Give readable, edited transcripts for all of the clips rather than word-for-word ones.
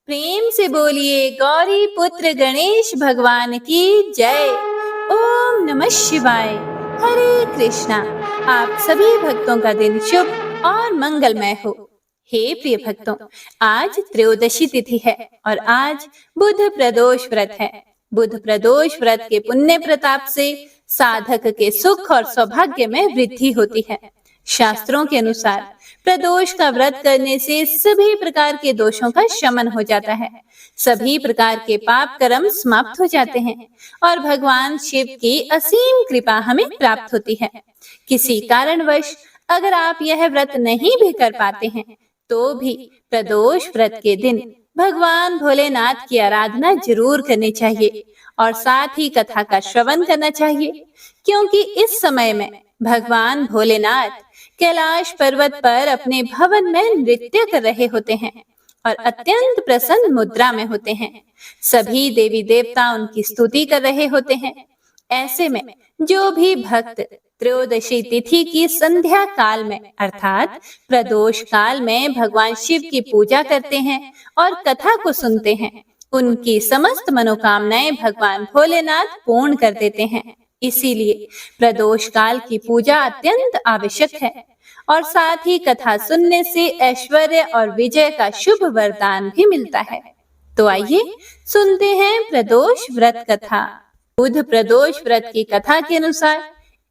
प्रेम से बोलिए गौरी पुत्र गणेश भगवान की जय। ओम नमः शिवाय। हरे कृष्णा। आप सभी भक्तों का दिन शुभ और मंगलमय हो। हे प्रिय भक्तों, आज त्रयोदशी तिथि है और आज बुध प्रदोष व्रत है। बुध प्रदोष व्रत के पुण्य प्रताप से साधक के सुख और सौभाग्य में वृद्धि होती है। शास्त्रों के अनुसार प्रदोष का व्रत करने से सभी प्रकार के दोषों का शमन हो जाता है, सभी प्रकार के पाप कर्म समाप्त हो जाते हैं और भगवान शिव की असीम कृपा हमें प्राप्त होती है। किसी कारणवश अगर आप यह व्रत नहीं भी कर पाते हैं तो भी प्रदोष व्रत के दिन भगवान भोलेनाथ की आराधना जरूर करनी चाहिए और साथ ही कथा का श्रवण करना चाहिए, क्योंकि इस समय में भगवान भोलेनाथ कैलाश पर्वत पर अपने भवन में नृत्य कर रहे होते हैं और अत्यंत प्रसन्न मुद्रा में होते हैं। सभी देवी देवता उनकी स्तुति कर रहे होते हैं। ऐसे में जो भी भक्त त्रयोदशी तिथि की संध्या काल में अर्थात प्रदोष काल में भगवान शिव की पूजा करते हैं और कथा को सुनते हैं, उनकी समस्त मनोकामनाएं भगवान भोलेनाथ पूर्ण कर देते हैं। इसीलिए प्रदोष काल की पूजा अत्यंत आवश्यक है और साथ ही कथा सुनने से ऐश्वर्य और विजय का शुभ वरदान भी मिलता है। तो आइए सुनते हैं प्रदोष व्रत कथा। बुध प्रदोष व्रत की कथा के अनुसार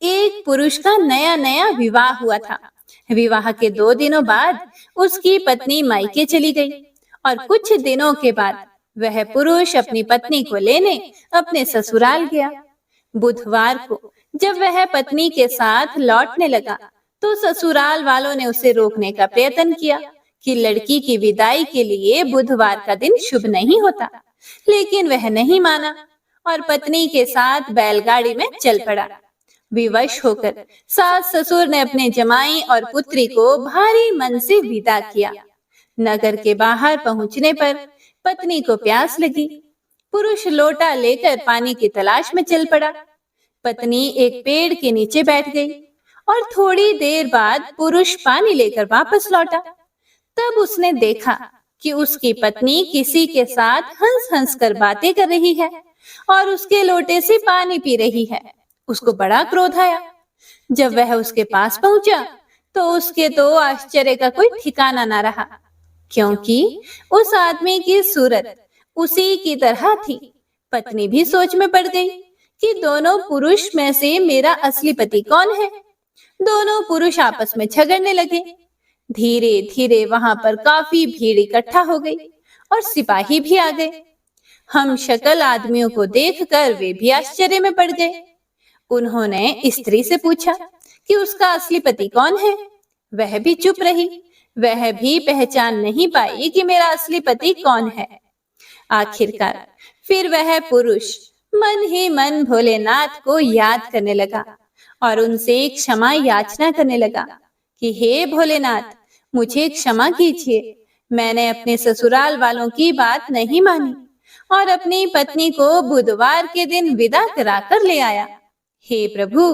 एक पुरुष का नया नया विवाह हुआ था। विवाह के 2 दिनों बाद उसकी पत्नी मायके चली गई और कुछ दिनों के बाद वह पुरुष अपनी पत्नी को लेने अपने ससुराल गया। बुधवार को जब वह पत्नी के साथ लौटने लगा तो ससुराल वालों ने उसे रोकने का प्रयत्न किया कि लड़की की विदाई के लिए बुधवार का दिन शुभ नहीं होता, लेकिन वह नहीं माना और पत्नी के साथ बैलगाड़ी में चल पड़ा। विवश होकर सास ससुर ने अपने जमाई और पुत्री को भारी मन से विदा किया। नगर के बाहर पहुंचने पर पत्नी को प्यास लगी। पुरुष लोटा लेकर पानी की तलाश में चल पड़ा। पत्नी एक पेड़ के नीचे बैठ गई और थोड़ी देर बाद पुरुष पानी लेकर वापस लौटा। तब उसने देखा कि उसकी पत्नी किसी के साथ हंस हंस कर बातें कर रही है और उसके लोटे से पानी पी रही है। उसको बड़ा क्रोध आया। जब वह उसके पास पहुंचा तो उसके तो आश्चर्य का कोई ठिकाना ना रहा, क्योंकि उस आदमी की सूरत उसी की तरह थी। पत्नी भी सोच में पड़ गई कि दोनों पुरुष में से मेरा असली पति कौन है। दोनों पुरुष आपस में झगड़ने लगे। धीरे धीरे वहां पर काफी भीड़ इकट्ठा हो गई और सिपाही भी आ गए। हम शक्ल आदमियों को देखकर वे भी आश्चर्य में पड़ गए। उन्होंने स्त्री से पूछा कि उसका असली पति कौन है। वह भी चुप रही। वह भी पहचान नहीं पाई कि मेरा असली पति कौन है। आखिरकार फिर वह पुरुष मन ही मन भोलेनाथ को याद करने लगा और उनसे क्षमा याचना करने लगा कि हे भोलेनाथ, मुझे क्षमा कीजिए। मैंने अपने ससुराल वालों की बात नहीं मानी और अपनी पत्नी को बुधवार के दिन विदा कराकर ले आया। हे प्रभु,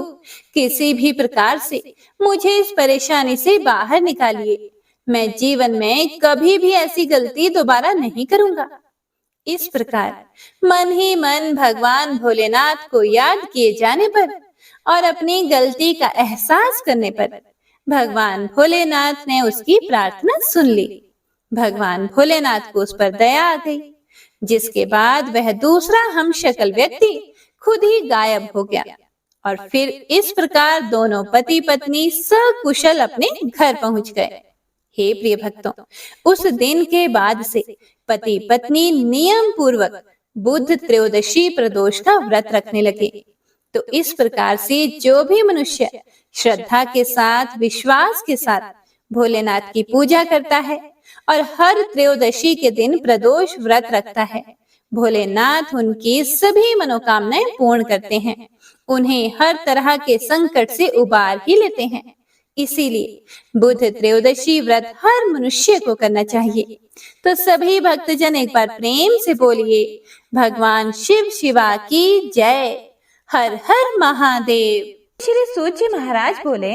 किसी भी प्रकार से मुझे इस परेशानी से बाहर निकालिए। मैं जीवन में कभी भी ऐसी गलती दोबारा नहीं करूंगा। इस प्रकार मन ही मन भगवान भोलेनाथ को याद किए जाने पर और अपनी गलती का एहसास करने पर भगवान भोलेनाथ ने उसकी प्रार्थना सुन ली। भगवान भोलेनाथ को उस पर दया आ गई, जिसके बाद वह दूसरा हमशक्ल व्यक्ति खुद ही गायब हो गया और फिर इस प्रकार दोनों पति पत्नी सकुशल अपने घर पहुंच गए। हे प्रिय भक्तों, उस दिन के बाद से पति पत्नी नियम पूर्वक बुध त्रयोदशी प्रदोष का व्रत रखने लगे। तो इस प्रकार से जो भी मनुष्य श्रद्धा के साथ, विश्वास के साथ भोलेनाथ की पूजा करता है और हर त्रयोदशी के दिन प्रदोष व्रत रखता है, भोलेनाथ उनकी सभी मनोकामनाएं पूर्ण करते हैं। उन्हें हर तरह के संकट से उबार ही लेते हैं। इसीलिए बुध त्रयोदशी व्रत हर मनुष्य को करना चाहिए। तो सभी भक्तजन एक बार प्रेम से बोलिए भगवान शिव शिवा की जय। हर हर महादेव। श्री सूत जी महाराज बोले,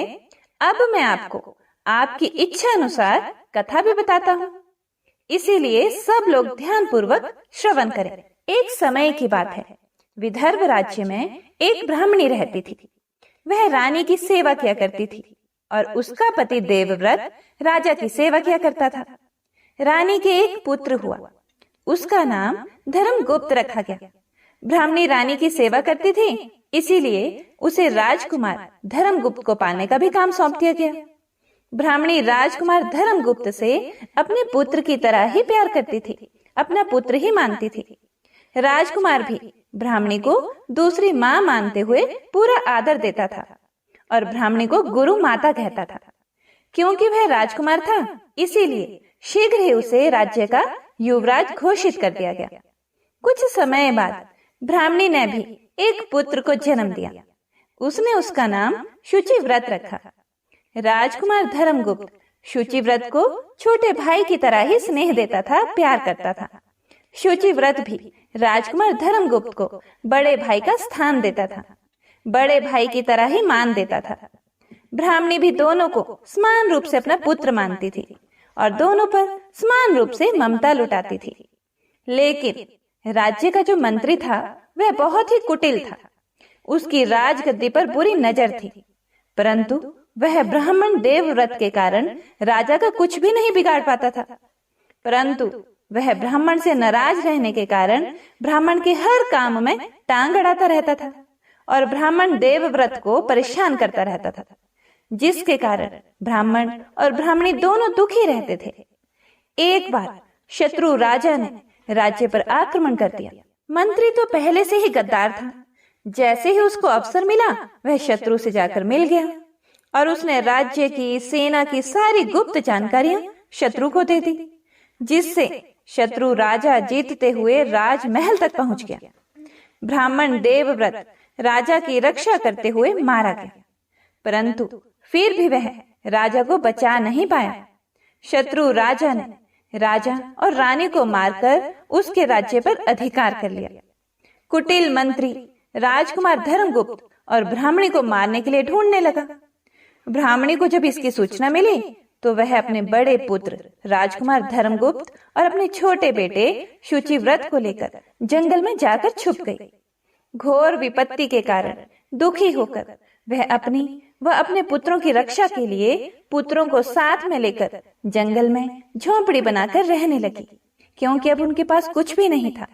अब मैं आपको आपकी इच्छा अनुसार कथा भी बताता हूँ। इसीलिए सब लोग ध्यान पूर्वक श्रवण करें। एक समय की बात है, विदर्भ राज्य में एक ब्राह्मणी रहती थी। वह रानी की सेवा किया करती थी और उसका पति देवव्रत राजा की सेवा किया करता था। रानी के एक पुत्र हुआ, उसका नाम धर्मगुप्त रखा गया। ब्राह्मणी रानी की सेवा करती थी, इसीलिए उसे राजकुमार धर्मगुप्त को पालने का भी काम सौंप दिया गया। ब्राह्मणी राजकुमार धर्मगुप्त से अपने पुत्र की तरह ही प्यार करती थी, अपना पुत्र ही मानती थी। राजकुमार भी ब्राह्मणी को दूसरी मां मानते हुए पूरा आदर देता था और ब्राह्मणी को गुरु माता कहता था। क्योंकि वह राजकुमार था, इसीलिए शीघ्र ही उसे राज्य का युवराज घोषित कर दिया गया। कुछ समय बाद ब्राह्मणी ने भी एक पुत्र को जन्म दिया। उसने उसका नाम शुचिव्रत रखा। राजकुमार धर्मगुप्त शुचिव्रत को छोटे भाई की तरह ही स्नेह देता था, प्यार करता था। शुचिव्रत भी राजकुमार धर्मगुप्त को बड़े भाई का स्थान देता था, बड़े भाई की तरह ही मान देता था। ब्राह्मणी भी दोनों को समान रूप से अपना पुत्र मानती थी और दोनों पर समान रूप से ममता लुटाती थी। लेकिन राज्य का जो मंत्री था वह बहुत ही कुटिल था। उसकी राजगद्दी पर बुरी नजर थी, परंतु वह ब्राह्मण देवव्रत के कारण राजा का कुछ भी नहीं बिगाड़ पाता था। परंतु वह ब्राह्मण से नाराज रहने के कारण ब्राह्मण के हर काम में टांग अड़ाता रहता था और ब्राह्मण देवव्रत को परेशान करता रहता था, जिसके कारण ब्राह्मण और ब्राह्मणी दोनों दुखी रहते थे। एक बार शत्रु राजा ने राज्य पर आक्रमण कर दिया। मंत्री तो पहले से ही गद्दार था। जैसे ही उसको अवसर मिला, वह शत्रु से जाकर मिल गया और उसने राज्य की, सेना की सारी गुप्त जानकारियां शत्रु को दे दी, जिससे शत्रु राजा जीतते हुए राजमहल तक पहुंच गया। ब्राह्मण देवव्रत राजा की रक्षा करते हुए मारा गया, परंतु फिर भी वह राजा को बचा नहीं पाया। शत्रु राजा ने राजा और रानी को मारकर उसके राज्य पर अधिकार कर लिया। कुटिल मंत्री राजकुमार धर्मगुप्त और ब्राह्मणी को मारने के लिए ढूंढने लगा। ब्राह्मणी को जब इसकी सूचना मिली तो वह अपने बड़े पुत्र राजकुमार धर्मगुप्त और अपने छोटे बेटे शुचिव्रत को लेकर जंगल में जाकर छुप गई। घोर विपत्ति के कारण दुखी होकर वह अपनी व अपने पुत्रों की रक्षा के लिए पुत्रों को साथ में लेकर जंगल में झोंपड़ी बनाकर रहने लगी, क्योंकि अब उनके पास कुछ भी नहीं था।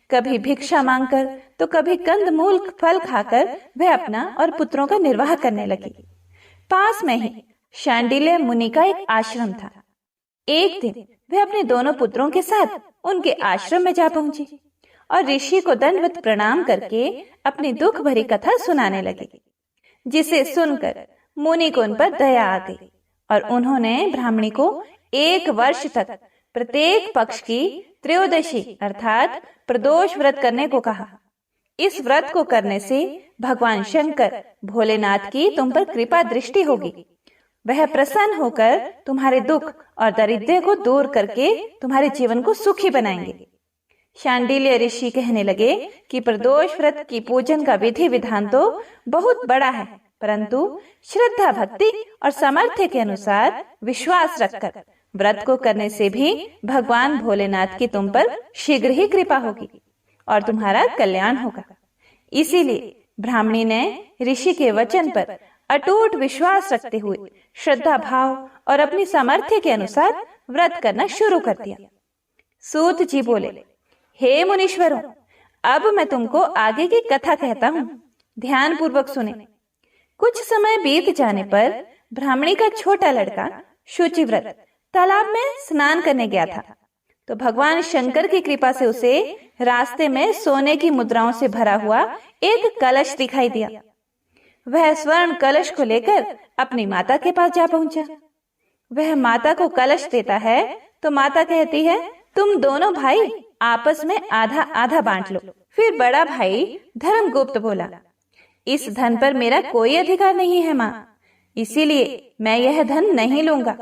कभी भिक्षा मांगकर तो कभी कंदमूल फल खाकर वह अपना और पुत्रों का निर्वाह करने लगी। पास में ही शांडिल्य मुनि का एक आश्रम था। एक दिन वह अपने दोनों पुत्रों के साथ उनके आश्रम में जा पहुंची और ऋषि को दंडवत प्रणाम करके अपनी दुख भरी कथा सुनाने लगी, जिसे सुनकर मुनि को उन पर दया आ गई और उन्होंने ब्राह्मणी को 1 वर्ष तक प्रत्येक पक्ष की त्रयोदशी अर्थात प्रदोष व्रत करने को कहा। इस व्रत को करने से भगवान शंकर भोलेनाथ की तुम पर कृपा दृष्टि होगी। वह प्रसन्न होकर तुम्हारे दुख और दरिद्र को दूर करके तुम्हारे जीवन को सुखी बनाएंगे। शांडिल्य ऋषि कहने लगे कि प्रदोष व्रत की पूजन का विधि विधान तो बहुत बड़ा है, परंतु श्रद्धा भक्ति और सामर्थ्य के अनुसार विश्वास रखकर व्रत को करने से भी भगवान भोलेनाथ की तुम पर शीघ्र ही कृपा होगी और तुम्हारा कल्याण होगा। इसीलिए ब्राह्मणी ने ऋषि के वचन पर अटूट विश्वास रखते हुए श्रद्धा भाव और अपनी सामर्थ्य के अनुसार व्रत करना शुरू कर दिया। सूत जी बोले, हे मुनीश्वरों, अब मैं तुमको आगे की कथा कहता हूँ, ध्यान पूर्वक सुने। कुछ समय बीत जाने पर ब्राह्मणी का छोटा लड़का शुचिव्रत तालाब में स्नान करने गया था, तो भगवान शंकर की कृपा से उसे रास्ते में सोने की मुद्राओं से भरा हुआ एक कलश दिखाई दिया। वह स्वर्ण कलश को लेकर अपनी माता के पास जा पहुंचा। वह माता को कलश देता है तो माता कहती है, तुम दोनों भाई आपस में आधा आधा बांट लो। फिर बड़ा भाई धर्मगुप्त बोला, इस धन पर मेरा कोई अधिकार नहीं है माँ, इसीलिए मैं यह धन नहीं लूंगा।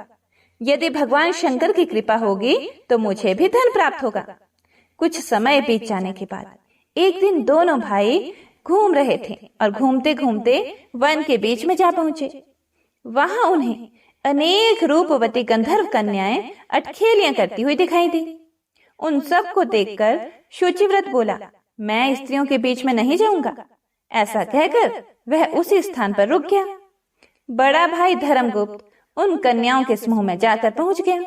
यदि भगवान शंकर की कृपा होगी तो मुझे भी धन प्राप्त होगा। कुछ समय बीत जाने के बाद एक दिन दोनों भाई घूम रहे थे और घूमते घूमते वन के बीच में जा पहुंचे। वहां उन्हें अनेक रूपवती गंधर्व कन्याएं अटखेलियां करती हुई दिखाई दी। उन सबको देखकर शुचिव्रत बोला, मैं स्त्रियों के बीच में नहीं जाऊंगा। ऐसा कहकर वह उसी स्थान पर रुक गया। बड़ा भाई धर्मगुप्त उन कन्याओं के समूह में जाकर पहुंच गया।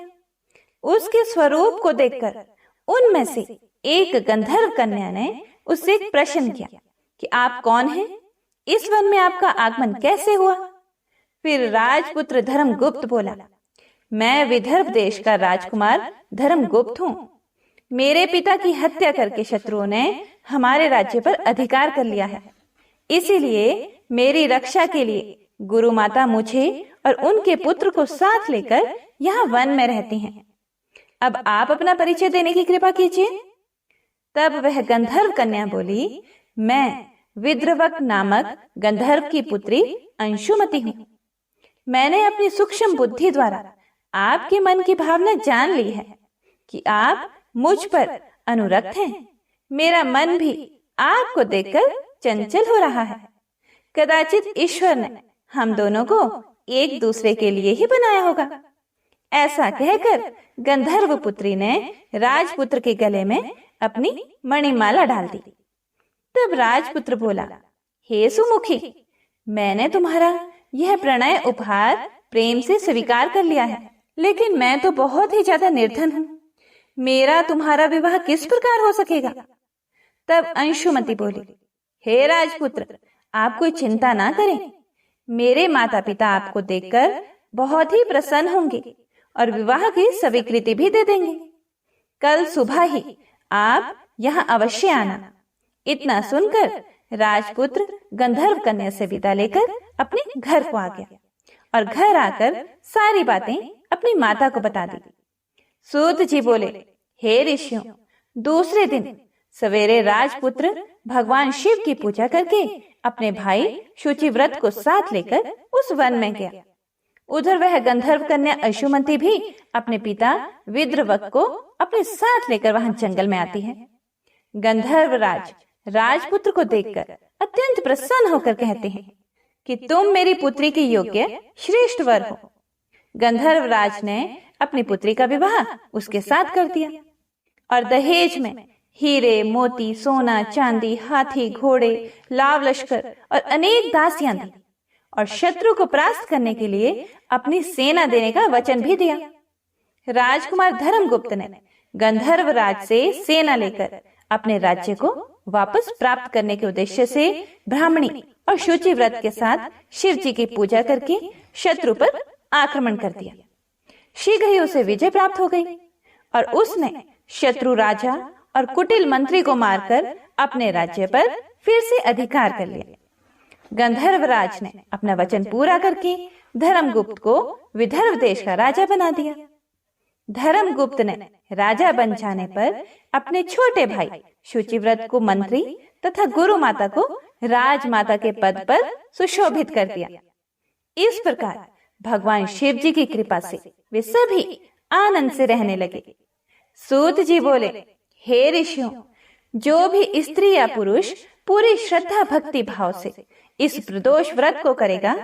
उसके स्वरूप को देखकर उनमें से एक गंधर्व कन्या ने उससे एक प्रश्न किया कि आप कौन हैं? इस वन में आपका आगमन कैसे हुआ? फिर राजपुत्र धर्मगुप्त बोला, मैं विदर्भ देश का राजकुमार धर्मगुप्त हूँ। मेरे पिता की हत्या करके शत्रुओं ने हमारे राज्य पर अधिकार कर लिया है। इसीलिए मेरी रक्षा के लिए गुरु माता मुझे और उनके पुत्र को साथ लेकर यहाँ वन में रहती हैं। अब आप अपना परिचय देने की कृपा कीजिए। तब वह गंधर्व कन्या बोली, मैं विद्रवक नामक गंधर्व की पुत्री अंशुमति हूँ। मैंने अपनी सूक्ष्म बुद्धि द्वारा आपके मन की भावना जान ली है कि आप मुझ पर अनुरक्त हैं। मेरा मन भी आपको देखकर चंचल हो रहा है। कदाचित ईश्वर ने हम दोनों को एक दूसरे के लिए ही बनाया होगा। ऐसा कहकर गंधर्व पुत्री ने राजपुत्र के गले में अपनी मणिमाला डाल दी। तब राजपुत्र बोला, हे सुमुखी, मैंने तुम्हारा यह प्रणय उपहार प्रेम से स्वीकार कर लिया है, लेकिन मैं तो बहुत ही ज्यादा निर्धन हूँ। मेरा तुम्हारा विवाह किस प्रकार हो सकेगा? तब अंशुमति बोली, हे राजपुत्र, आप कोई चिंता ना करें। मेरे माता पिता आपको देखकर बहुत ही प्रसन्न होंगे और विवाह की स्वीकृति भी दे देंगे। कल सुबह ही आप यहाँ अवश्य आना। इतना सुनकर राजपुत्र गंधर्व कन्या से विदा लेकर अपने घर को आ गया और घर आकर सारी बातें अपनी माता को बता दी। सूत जी बोले, हे ऋषियों, दूसरे दिन सवेरे राजपुत्र भगवान शिव की पूजा करके अपने भाई शुचिव्रत को साथ लेकर उस वन में गया। उधर वह गंधर्व कन्या अंशुमति भी अपने पिता विद्रवक को अपने साथ लेकर वहां जंगल में आती है। गंधर्व राज राजपुत्र को देखकर अत्यंत प्रसन्न होकर कहते हैं कि तुम मेरी पुत्री की योग्य श्रेष्ठ वर हो। गंधर्व राज ने अपनी पुत्री का विवाह उसके साथ कर दिया और दहेज में हीरे, मोती, सोना, चांदी, हाथी, घोड़े, लाव लश्कर और अनेक दासियां दी और शत्रु को परास्त करने के लिए अपनी सेना देने का वचन भी दिया। राजकुमार धर्मगुप्त ने गंधर्व राज से सेना लेकर अपने राज्य को वापस प्राप्त करने के उद्देश्य से ब्राह्मणी और शुचिव्रत के साथ शिव जी की पूजा करके शत्रु पर आक्रमण कर दिया। शीघ्र ही उसे विजय प्राप्त हो गई और उसने शत्रु राजा और कुटिल मंत्री को मारकर अपने राज्य पर फिर से अधिकार कर लिया। गंधर्व राज ने अपना वचन पूरा करके धर्मगुप्त को विदर्भ देश का राजा बना दिया। धर्मगुप्त ने राजा बन जाने पर अपने छोटे भाई शुचिव्रत को मंत्री तथा गुरु माता को राजमाता के पद पर सुशोभित कर दिया। इस प्रकार भगवान शिव जी की कृपा से वे सभी आनंद से रहने लगे। सूत जी बोले, हे ऋषियों, जो भी स्त्री या पुरुष पूरी श्रद्धा भक्ति भाव से इस प्रदोष व्रत को करेगा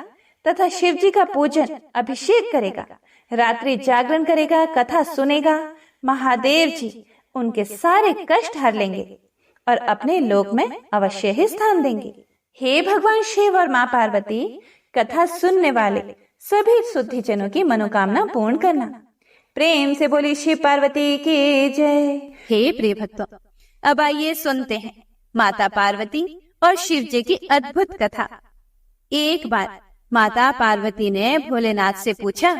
तथा शिव जी का पूजन अभिषेक करेगा, रात्रि जागरण करेगा, कथा सुनेगा, महादेव जी उनके सारे कष्ट हर लेंगे और अपने लोक में अवश्य ही स्थान देंगे। हे भगवान शिव और माँ पार्वती, कथा सुनने वाले सभी शुद्धि जनों की मनोकामना पूर्ण करना। प्रेम से बोली शिव पार्वती की जय। हे प्रिय भक्तों, अब आइए सुनते हैं माता पार्वती और शिव जी की अद्भुत कथा। एक बार माता पार्वती ने भोलेनाथ से पूछा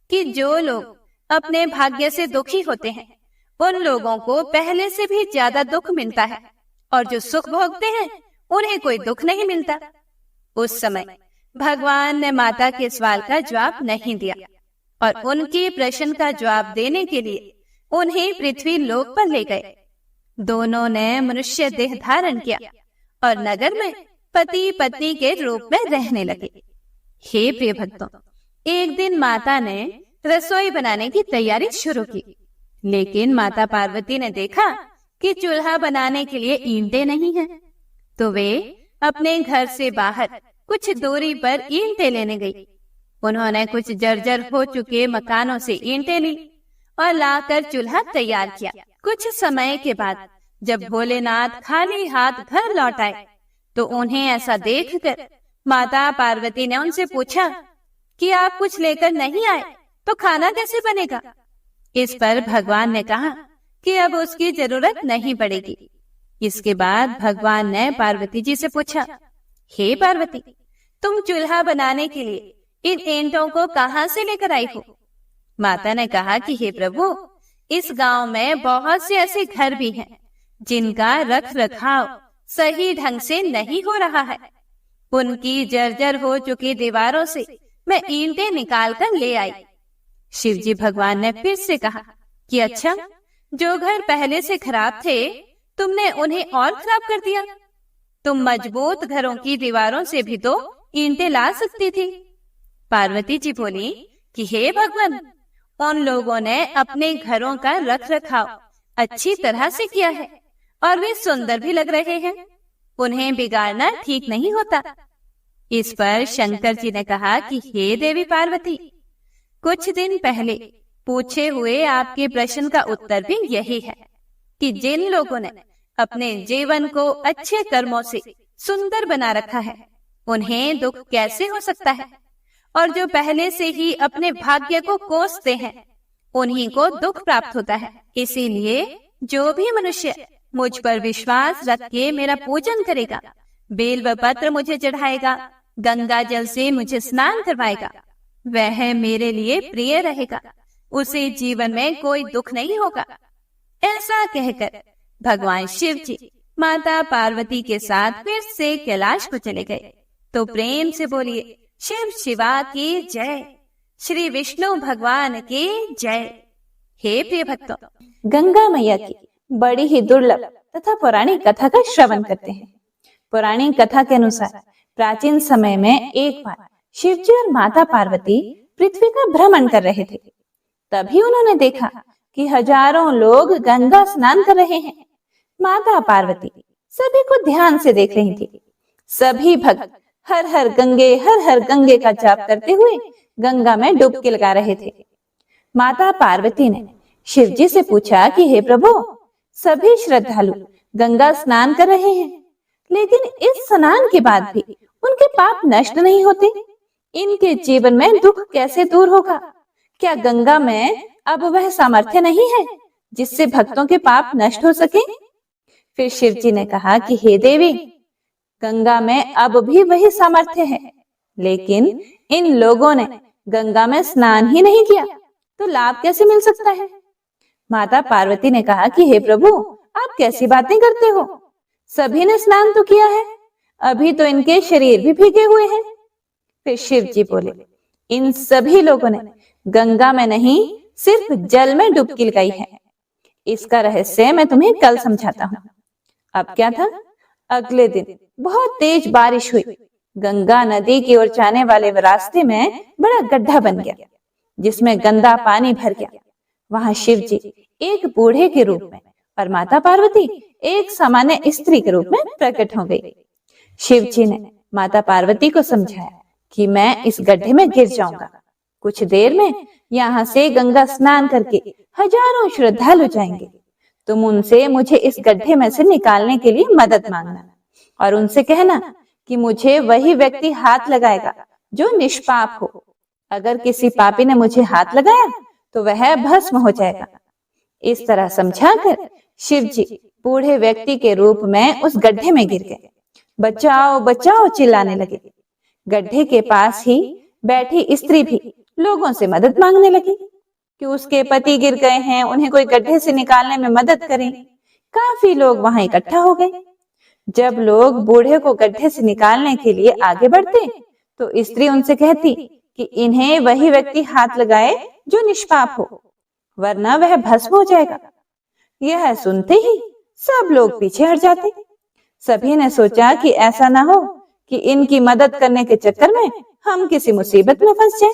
कि जो लोग अपने भाग्य से दुखी होते हैं उन लोगों को पहले से भी ज्यादा दुख मिलता है और जो सुख भोगते हैं उन्हें कोई दुख नहीं मिलता। उस समय भगवान ने माता के सवाल का जवाब नहीं दिया और उनके प्रश्न का जवाब देने के लिए उन्हें पृथ्वी लोक पर ले गए। दोनों ने मनुष्य देह धारण किया और नगर में पति पत्नी के रूप में रहने लगे। हे प्रिय भक्तों, एक दिन माता ने रसोई बनाने की तैयारी शुरू की, लेकिन माता पार्वती ने देखा कि चूल्हा बनाने के लिए ईंटें नहीं हैं, तो वे अपने घर से बाहर कुछ दूरी पर ईंटें लेने गई। उन्होंने कुछ जर्जर हो चुके मकानों से ईंटें ली और लाकर चूल्हा तैयार किया। कुछ समय के बाद जब भोलेनाथ खाली हाथ घर लौट आए तो उन्हें ऐसा देखकर माता पार्वती ने उनसे पूछा कि आप कुछ लेकर नहीं आए तो खाना कैसे बनेगा। इस पर भगवान ने कहा कि अब उसकी जरूरत नहीं पड़ेगी। इसके बाद भगवान ने पार्वती जी से पूछा, हे पार्वती, तुम चूल्हा बनाने के लिए इन ईंटों को कहां से लेकर आई हो। माता ने कहा कि हे प्रभु, इस गांव में बहुत से ऐसे घर भी हैं जिनका रख रखाव सही ढंग से नहीं हो रहा है। उनकी जर्जर हो चुकी दीवारों से मैं ईंटें निकाल कर ले आई। शिवजी भगवान ने फिर से कहा कि अच्छा, जो घर पहले से खराब थे तुमने उन्हें और खराब कर दिया। तुम मजबूत घरों की दीवारों से भी तो ईंटें ला सकती थी। पार्वती जी बोली कि हे भगवान, उन लोगों ने अपने घरों का रख रखाव अच्छी तरह से किया है और वे सुंदर भी लग रहे हैं, उन्हें बिगाड़ना ठीक नहीं होता। इस पर शंकर जी ने कहा कि हे देवी पार्वती, कुछ दिन पहले पूछे हुए आपके प्रश्न का उत्तर भी यही है कि जिन लोगों ने अपने जीवन को अच्छे कर्मों से सुंदर बना रखा है उन्हें दुख कैसे हो सकता है, और जो पहले से ही अपने भाग्य को कोसते हैं उन्हीं को दुख प्राप्त होता है। इसीलिए जो भी मनुष्य मुझ पर विश्वास रख के मेरा पूजन करेगा, बेल व पत्र मुझे चढ़ाएगा, गंगा जल से मुझे स्नान करवाएगा, वह मेरे लिए प्रिय रहेगा, उसे जीवन में कोई दुख नहीं होगा। ऐसा कहकर भगवान शिव जी माता पार्वती के साथ फिर से कैलाश को चले गए। तो प्रेम से बोलिए, शिव शिवा की जय, श्री विष्णु भगवान की जय। हे प्रिय भक्तों, गंगा मैया की बड़ी ही दुर्लभ तथा पौराणिक कथा का श्रवण करते हैं। पौराणिक कथा के अनुसार प्राचीन समय में एक बार शिवजी और माता पार्वती पृथ्वी का भ्रमण कर रहे थे। तभी उन्होंने देखा कि हजारों लोग गंगा स्नान कर रहे हैं। माता पार्वती सभी को ध्यान से देख रही थी। सभी भक्त हर हर गंगे का जाप करते हुए गंगा में डुबकी लगा रहे थे। माता पार्वती ने शिवजी से पूछा कि हे प्रभु, सभी श्रद्धालु गंगा स्नान कर रहे हैं, लेकिन इस स्नान के बाद भी उनके पाप नष्ट नहीं होते। इनके जीवन में दुख कैसे दूर होगा? क्या गंगा में अब वह सामर्थ्य नहीं है जिससे भक्तों के पाप नष्ट हो सके? फिर शिवजी ने कहा कि हे देवी, गंगा में अब भी वही सामर्थ्य है, लेकिन इन लोगों ने गंगा में स्नान ही नहीं किया, तो लाभ कैसे मिल सकता है? माता पार्वती ने कहा कि हे प्रभु, आप कैसी बातें करते हो? सभी ने स्नान तो किया है, अभी तो इनके शरीर भी भीगे हुए हैं। फिर शिव जी बोले, इन सभी लोगों ने गंगा में नहीं, सिर्फ जल में डुबकी लगाई है। इसका रहस्य मैं तुम्हें कल समझाता हूँ। अब क्या था, अगले दिन बहुत तेज बारिश हुई। गंगा नदी की ओर जाने वाले रास्ते में बड़ा गड्ढा बन गया, जिसमें गंदा पानी भर गया। वहां शिव जी एक बूढ़े के रूप में और माता पार्वती एक सामान्य स्त्री के रूप में प्रकट हो गई। शिव जी ने माता पार्वती को समझाया कि मैं इस गड्ढे में गिर जाऊंगा। कुछ देर में यहाँ से गंगा स्नान करके हजारों श्रद्धालु जाएंगे। तुम उनसे मुझे इस गड्ढे में से निकालने के लिए मदद मांगना और उनसे कहना कि मुझे वही व्यक्ति हाथ लगाएगा जो निष्पाप हो। अगर किसी पापी ने मुझे हाथ लगाया तो वह भस्म हो जाएगा। इस तरह समझाकर शिव जी बूढ़े व्यक्ति के रूप में उस गड्ढे में गिर गए। बचाओ बचाओ चिल्लाने लगे। गड्ढे के पास ही बैठी स्त्री भी लोगों से मदद मांगने लगी कि उसके पति गिर गए हैं, उन्हें कोई गड्ढे से निकालने में मदद करें। काफी लोग वहां इकट्ठा हो गए। जब लोग बूढ़े को गड्ढे से निकालने के लिए आगे बढ़ते तो स्त्री उनसे कहती कि इन्हें वही व्यक्ति हाथ लगाए जो निष्पाप हो, वरना वह भस्म हो जाएगा। यह सुनते ही सब लोग पीछे हट जाते। सभी ने सोचा कि ऐसा ना हो कि इनकी मदद करने के चक्कर में हम किसी मुसीबत में फंस जाएं।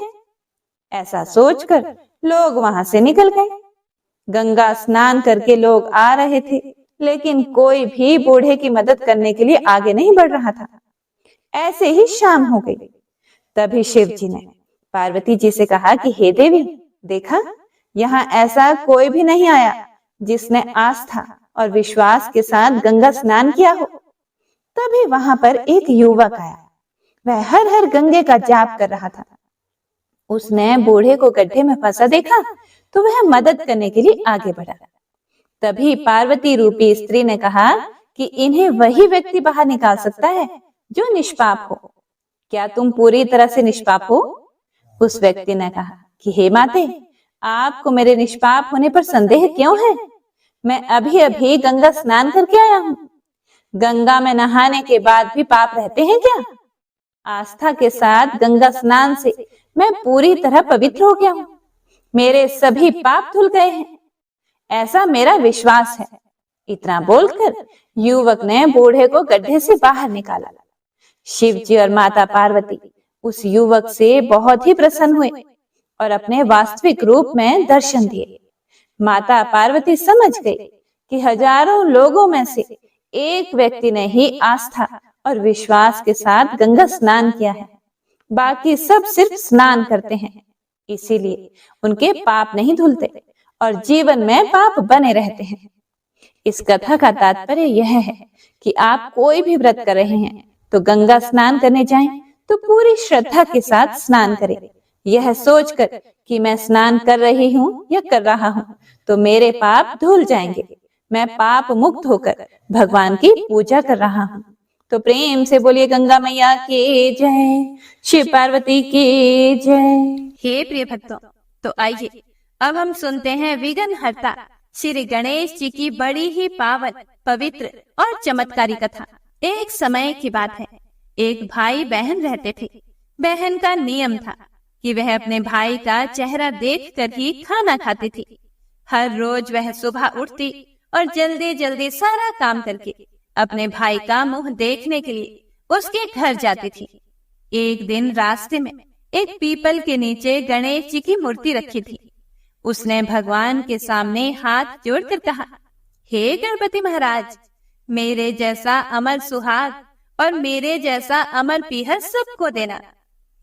ऐसा सोचकर लोग वहां से निकल गए। गंगा स्नान करके लोग आ रहे थे, लेकिन कोई भी बूढ़े की मदद करने के लिए आगे नहीं बढ़ रहा था। ऐसे ही शाम हो गई। तभी शिव जी ने पार्वती जी से कहा कि हे देवी, देखा, यहाँ ऐसा कोई भी नहीं आया जिसने आस्था और विश्वास के साथ गंगा स्नान किया हो। तभी वहां पर एक युवक आया। वह हर हर गंगे का जाप कर रहा था। उसने बूढ़े को गड्ढे में फंसा देखा तो वह मदद करने के लिए आगे बढ़ा। तभी पार्वती रूपी स्त्री ने कहा कि इन्हें वही व्यक्ति बाहर निकाल सकता है जो निष्पाप हो। क्या तुम पूरी तरह से निष्पाप हो? उस व्यक्ति ने कहा कि हे माते, आपको मेरे निष्पाप होने पर संदेह क्यों है? मैं अभी अभी गंगा स्नान करके आया हूँ। गंगा में नहाने के बाद भी पाप रहते हैं क्या? आस्था के साथ गंगा स्नान से मैं पूरी तरह पवित्र हो गया हूँ। मेरे सभी पाप धुल गए हैं, ऐसा मेरा विश्वास है। इतना बोलकर युवक ने बूढ़े को गड्ढे से बाहर निकाला। शिव जी और माता पार्वती उस युवक से बहुत ही प्रसन्न हुए और अपने वास्तविक रूप में दर्शन दिए। माता पार्वती समझ गई कि हजारों लोगों में से एक व्यक्ति ने ही आस्था और विश्वास के साथ गंगा स्नान किया है, बाकी सब सिर्फ स्नान करते हैं, इसीलिए उनके पाप नहीं धुलते और जीवन में पाप बने रहते हैं। इस कथा का तात्पर्य यह है कि आप कोई भी व्रत कर रहे हैं तो गंगा स्नान करने जाएं तो पूरी श्रद्धा के साथ स्नान करें, यह सोचकर कि मैं स्नान कर रही हूँ या कर रहा हूँ तो मेरे पाप धुल जाएंगे, मैं पाप मुक्त होकर भगवान की पूजा कर रहा हूँ। तो प्रेम से बोलिए गंगा मैया की जय, शिव पार्वती की जय। हे प्रिय भक्तों, तो आइए अब हम सुनते हैं विघ्न हर्ता श्री गणेश जी की बड़ी ही पावन, पवित्र और चमत्कारी कथा। एक समय की बात है, एक भाई बहन रहते थे। बहन का नियम था कि वह अपने भाई का चेहरा देखकर ही खाना खाती थी। हर रोज वह सुबह उठती और जल्दी जल्दी सारा काम करके अपने भाई का मुंह देखने के लिए उसके घर जाती थी। एक दिन रास्ते में एक पीपल के नीचे गणेश जी की मूर्ति रखी थी। उसने भगवान के सामने हाथ जोड़कर कहा, हे गणपति महाराज, मेरे जैसा अमर सुहाग और मेरे जैसा अमर पीहर सबको देना।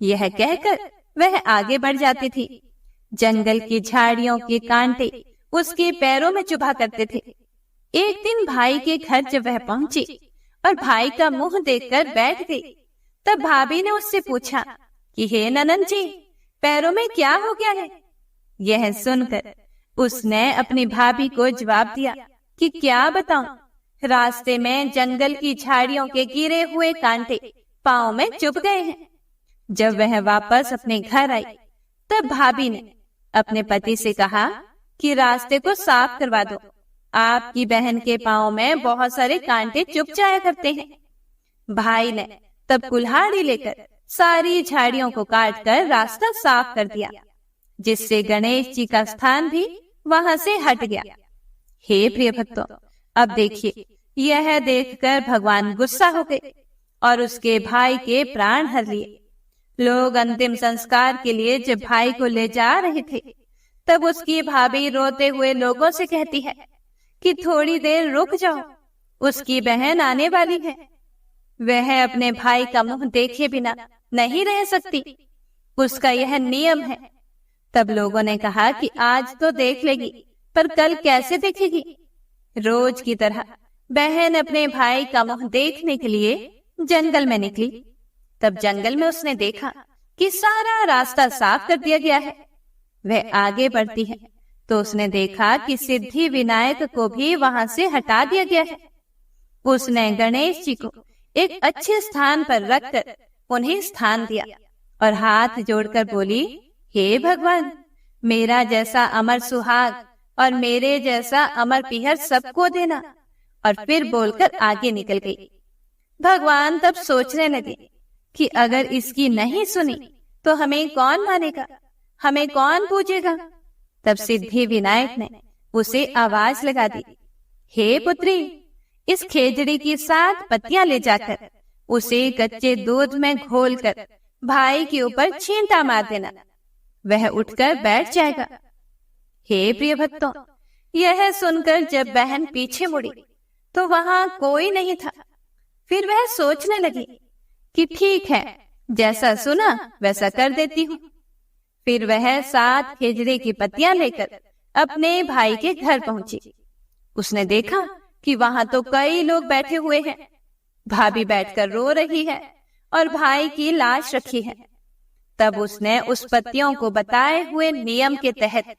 यह कहकर वह आगे बढ़ जाती थी। जंगल की झाड़ियों के कांटे उसके पैरों में चुभा करते थे। एक दिन भाई के घर जब वह पहुंची और भाई का मुंह देखकर बैठ गई, तब भाभी ने उससे पूछा कि हे ननन जी, पैरों में क्या हो गया है? यह सुनकर उसने अपनी भाभी को जवाब दिया कि क्या बताऊं, रास्ते में जंगल की झाड़ियों के गिरे हुए कांटे पांव में चुभ गए हैं। जब वह वापस अपने घर आई, तब भाभी ने अपने पति से कहा कि रास्ते को साफ करवा दो, आपकी बहन के पांव में बहुत सारे कांटे चुभ जाया करते हैं। भाई ने तब कुल्हाड़ी लेकर सारी झाड़ियों को काटकर रास्ता साफ कर दिया, जिससे गणेश जी का स्थान भी वहां से हट गया। हे प्रिय भक्तों, अब देखिए, यह देखकर भगवान गुस्सा हो गए और उसके भाई के प्राण हर लिए। लोग अंतिम संस्कार के लिए जब भाई को ले जा रहे थे, तब उसकी भाभी रोते हुए लोगों से कहती है कि थोड़ी देर रुक जाओ, उसकी बहन आने वाली है। वह अपने भाई का मुंह देखे बिना नहीं रह सकती, उसका यह नियम है। तब लोगों ने कहा कि आज तो देख लेगी, पर कल कैसे देखेगी? रोज की तरह बहन अपने भाई का मुंह देखने के लिए जंगल में निकली। तब जंगल में उसने देखा कि सारा रास्ता साफ कर दिया गया है। वह आगे बढ़ती है तो उसने देखा कि सिद्धि विनायक को भी वहां से हटा दिया गया है। उसने गणेश जी को एक अच्छे स्थान पर रखकर उन्हें स्थान दिया और हाथ जोड़कर बोली, हे भगवान, मेरा जैसा अमर सुहाग और मेरे जैसा अमर पीहर सबको देना। और फिर बोलकर आगे निकल गई। भगवान तब सोचने लगे कि अगर इसकी नहीं सुनी तो हमें कौन मानेगा, हमें कौन पूजेगा? तब सिद्धि विनायक ने उसे आवाज लगा दी, हे पुत्री, इस खेजड़ी की 7 पत्तियां ले जाकर उसे कच्चे दूध में घोलकर भाई के ऊपर छींटा मार देना, वह उठकर बैठ जाएगा। हे प्रिय भक्तों, यह सुनकर जब बहन पीछे मुड़ी तो वहां कोई नहीं था। फिर वह सोचने लगी कि ठीक है, जैसा सुना वैसा कर देती हूँ। फिर वह 7 खेजड़े की पत्तियां लेकर अपने भाई के घर पहुंची। उसने देखा कि वहां तो कई लोग बैठे हुए हैं। भाभी बैठकर रो रही है और भाई की लाश रखी है। तब उसने उस पत्तियों को बताए हुए नियम के तहत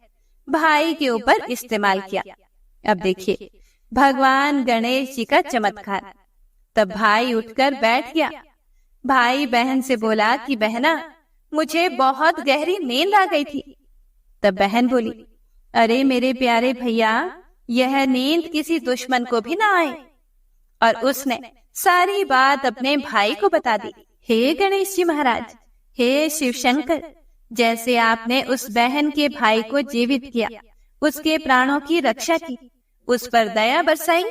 भाई के ऊपर इस्तेमाल किया। अब देखिए भगवान गणेश जी का चमत्कार। तब भाई उठकर बैठ गया। भाई बहन से बोला कि बहना, मुझे बहुत गहरी नींद आ गई थी। तब बहन बोली, अरे मेरे प्यारे भैया, यह नींद किसी दुश्मन को भी ना आए। और उसने सारी बात अपने भाई को बता दी। हे गणेश जी महाराज, हे शिव शंकर, जैसे आपने उस बहन के भाई को जीवित किया, उसके प्राणों की रक्षा की, उस पर दया बरसाई,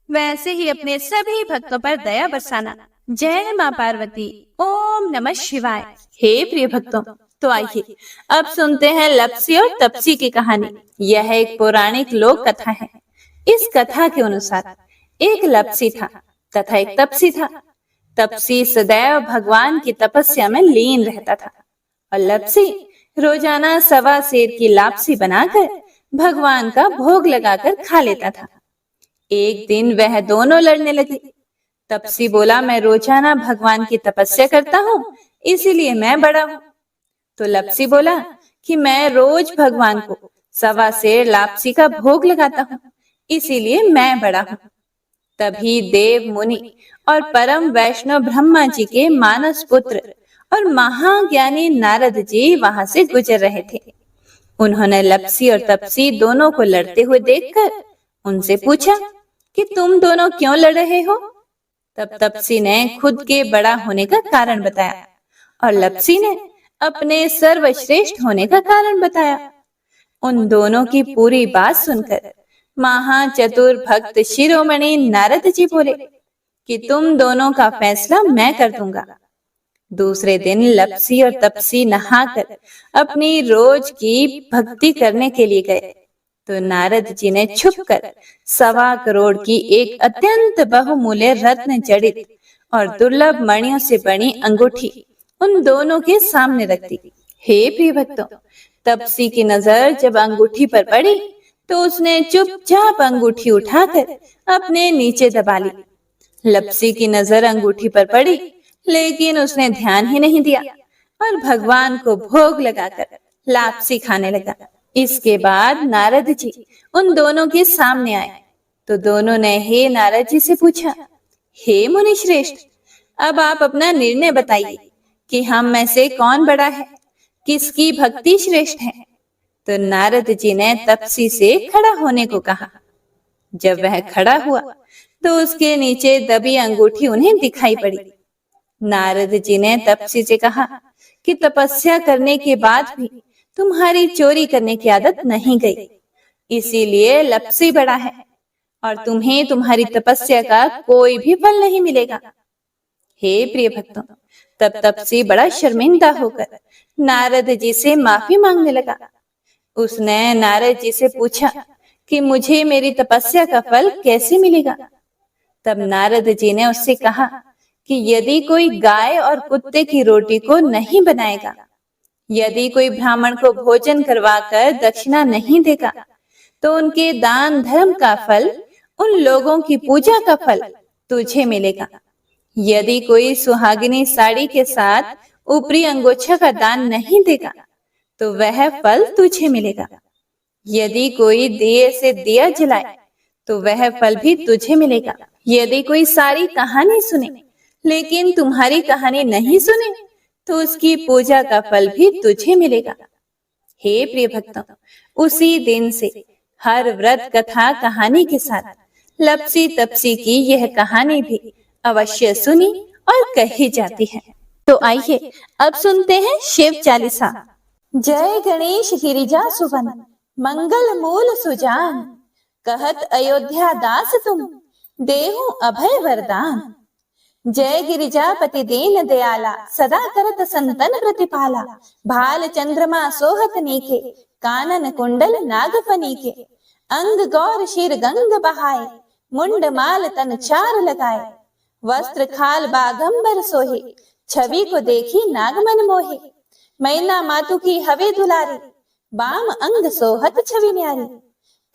वैसे ही अपने सभी भक्तों पर दया बरसाना। जय माँ पार्वती। ओम नमः शिवाय। हे प्रिय भक्तों, तो आइए अब सुनते हैं लप्सी और तपसी की कहानी। यह एक पौराणिक लोक कथा है। इस कथा के अनुसार एक लप्सी था तथा एक तपसी था। तपसी सदैव भगवान की तपस्या में लीन रहता था और लप्सी रोजाना 1.25 सेर की लापसी बनाकर भगवान का भोग लगाकर खा लेता था। एक दिन वह दोनों लड़ने लगे। तपसी बोला, मैं रोजाना भगवान की तपस्या करता हूँ, इसीलिए मैं बड़ा हूँ। तो लप्सी बोला कि मैं रोज भगवान को 1.25 सेर लापसी का भोग लगाता हूँ, इसीलिए मैं बड़ा हूँ। तभी देव मुनि और परम वैष्णव ब्रह्मा जी के मानस पुत्र और महाज्ञानी नारद जी वहां से गुजर रहे थे। उन्होंने लप्सी और तपसी दोनों को लड़ते हुए देखकर उनसे पूछा कि तुम दोनों क्यों लड़ रहे हो। तब तपसी ने खुद के बड़ा होने का कारण बताया और लप्सी ने अपने सर्वश्रेष्ठ होने का कारण बताया। उन दोनों की पूरी बात सुनकर महाचतुर भक्त शिरोमणि नारद जी बोले कि तुम दोनों का फैसला मैं कर दूंगा। दूसरे दिन लप्सी और तपसी नहाकर अपनी रोज की भक्ति करने के लिए गए तो नारद जी ने छुपकर 1.25 करोड़ की एक अत्यंत बहुमूल्य रत्न जड़ित और दुर्लभ मणियों से बनी अंगूठी उन दोनों के सामने रख दी। हे प्रिय भक्तों, तपसी की नजर जब अंगूठी पर पड़ी तो उसने चुपचाप अंगूठी उठाकर अपने नीचे दबा ली। लप्सी की नजर अंगूठी पर पड़ी, लेकिन उसने ध्यान ही नहीं दिया और भगवान को भोग लगाकर लापसी खाने लगा। इसके बाद नारद जी उन दोनों के सामने आए तो दोनों ने हे नारद जी से पूछा, हे मुनि श्रेष्ठ, अब आप अपना निर्णय बताइए कि हम में से कौन बड़ा है, किसकी भक्ति श्रेष्ठ है। तो नारद जी ने तपसी से खड़ा होने को कहा। जब वह खड़ा हुआ तो उसके नीचे दबी अंगूठी उन्हें दिखाई पड़ी। नारद जी ने तपसी से कहा कि तपस्या करने के बाद भी तुम्हारी चोरी करने की आदत नहीं गई, इसीलिए लप्सी बड़ा है और तुम्हें तुम्हारी तपस्या का कोई भी फल नहीं मिलेगा। हे प्रिय भक्तों, तब तपसी बड़ा शर्मिंदा होकर नारद जी से माफी मांगने लगा। उसने नारद जी से पूछा कि मुझे मेरी तपस्या का फल कैसे मिलेगा। तब नारद जी ने उससे कहा कि यदि कोई गाय और कुत्ते की रोटी को नहीं बनाएगा, यदि कोई ब्राह्मण को भोजन करवाकर दक्षिणा नहीं देगा, तो उनके दान धर्म का फल, उन लोगों की पूजा का फल तुझे मिलेगा। यदि कोई सुहागिनी साड़ी के साथ ऊपरी अंगोछा का दान नहीं देगा, तो वह फल तुझे मिलेगा। यदि कोई दिए से दिया जलाए, तो वह फल भी तुझे मिलेगा। यदि कोई सारी कहानी सुने लेकिन तुम्हारी कहानी नहीं सुने, तो उसकी पूजा का फल भी तुझे मिलेगा। हे प्रिय भक्तों, उसी दिन से हर व्रत कथा कहानी के साथ लप्सी तपसी की यह कहानी भी अवश्य सुनी और कही जाती है। तो आइए अब सुनते हैं शिव चालीसा। जय गणेश गिरिजा सुवन, मंगल मूल सुजान, कहत अयोध्या दास तुम, देहु अभय वरदान। जय गिरिजापति दीन दयाला, सदा करत संतन प्रतिपाला। भाल चंद्रमा सोहत नीके, कानन कुंडल नागफनी के। अंग गौर शिर गंग बहाए, मुंड माल तन चार लगाए। वस्त्र खाल बागंबर सोहे, छवि को देखी नागमन मोहे। मैना मातु की हवे दुलारी, बाम अंग सोहत छवि न्यारी,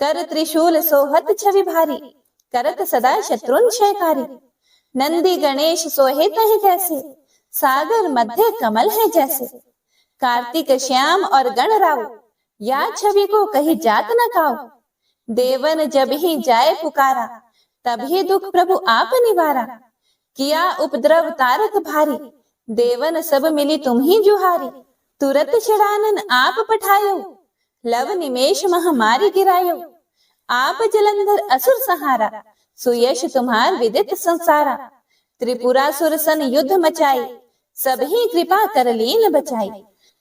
कर त्रिशूल सोहत छवि भारी, करत सदा शत्रुन क्षयकारी। नंदी गणेश सोहे तह कैसे, सागर मध्य कमल है जैसे। कार्तिक श्याम और गण राव, या छवि को कही जात न काऊ। देवन जब ही जाए पुकारा, तभी दुख प्रभु आप निवारा। किया उपद्रव तारक भारी, देवन सब मिली तुम ही जुहारी। तुरत छड़ानन आप पठायो, लव निमेष महामारी गिरायो। आप जलंधर असुर सहारा, सुयश तुम्हार विदित संसारा। त्रिपुरासुर सन युद्ध मचाई, सब ही कृपा कर लीन बचाई।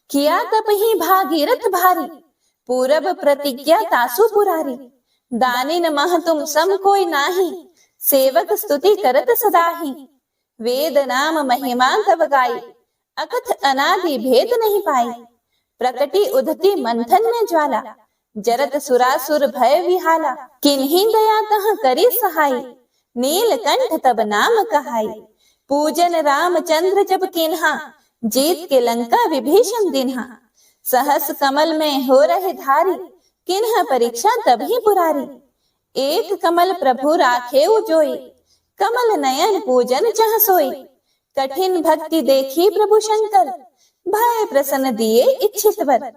किया तप ही भागीरथ भारी, पूरब प्रतिज्ञा तासु पुरारी। दानिन मह तुम सम कोई नाही, सेवक स्तुति करत सदाही। वेद नाम महिमा तब गाई, अकथ अनादि भेद नहीं पाई। प्रकटी उधती मंथन में ज्वाला, जरत सुरासुर भय विहाला। किन्हीं दया तह करी सहाई, नीलकंठ तब नाम कहाई। पूजन रामचंद्र जब किन्हा, जीत के लंका विभीषण दिन्हा। सहस कमल में हो रहे धारी, किन्ह परीक्षा तभी पुरारी। एक कमल प्रभु राखे जोई, कमल नयन पूजन चह सोई। कठिन भक्ति देखी प्रभु शंकर, भय प्रसन्न दिए इच्छित वर।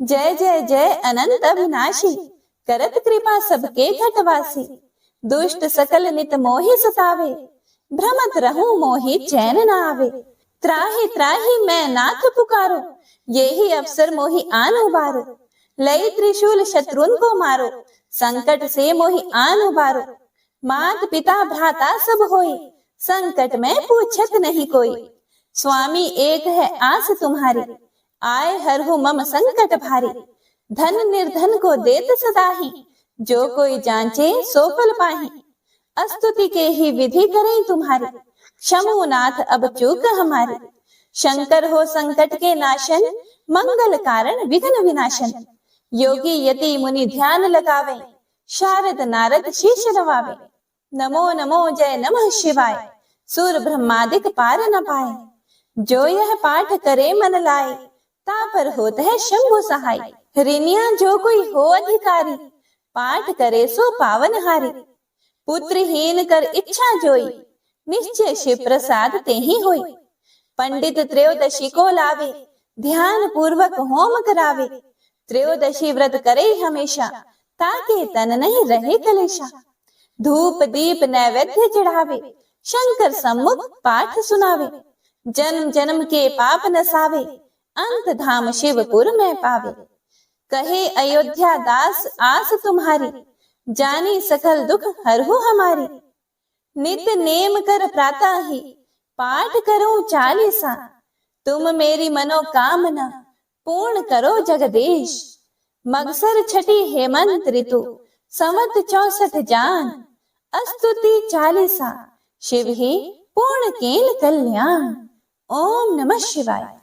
जय जय जय अनंत अविनाशी, करत कृपा सबके घटवासी। दुष्ट सकल नित मोहि सतावे, भ्रमत रहूं मोहि चैन न आवे। त्राहि त्राहि मैं नाथ पुकारो, यही अवसर मोहि आन उबारो। लई त्रिशूल शत्रुन को मारो, संकट से मोहि आन उबारो। मात पिता भ्राता सब होई, संकट में पूछत नहीं कोई। स्वामी एक है आस तुम्हारी, आए हरहु मम संकट भारी। धन निर्धन को देत सदाही, जो कोई जांचे सो फल पाही। अस्तुति के ही विधि करें तुम्हारी, क्षमो नाथ अब चूक हमारी। शंकर हो संकट के नाशन, मंगल कारण विघ्न विनाशन। योगी यति मुनि ध्यान लगावे, शारद नारद शीश नवावे। नमो नमो जय नमः शिवाय, सुर ब्रह्मादिक पार न पाए। जो यह पाठ करे मन लाए, तापर होत है शंभु सहाय। ऋणिया जो कोई हो अधिकारी, पाठ करे सो पावन हारी। पुत्रहीन कर इच्छा जोई, निश्चय शिव प्रसाद ते ही होई। पंडित त्रयोदशी को लावे, ध्यान पूर्वक होम करावे। त्रयोदशी व्रत करे हमेशा, ताके तन नहीं रहे कलेशा। धूप दीप नैवेद्य चढ़ावे, शंकर सम्मुख पाठ सुनावे। जन्म जन्म के पाप नसावे, अंत धाम शिवपुर में पावे। कहे अयोध्या दास आस तुम्हारी, जानी सकल दुख हरहु हमारी। नित नेम कर प्रातः ही, पाठ करो चालीसा। तुम मेरी मनोकामना, पूर्ण करो जगदीश। मगसर छठी हेमंत ऋतु, संवत 64 जान। अस्तुति चालीसा, शिव ही पूर्ण केल कल्याण। ओम नमः शिवाय।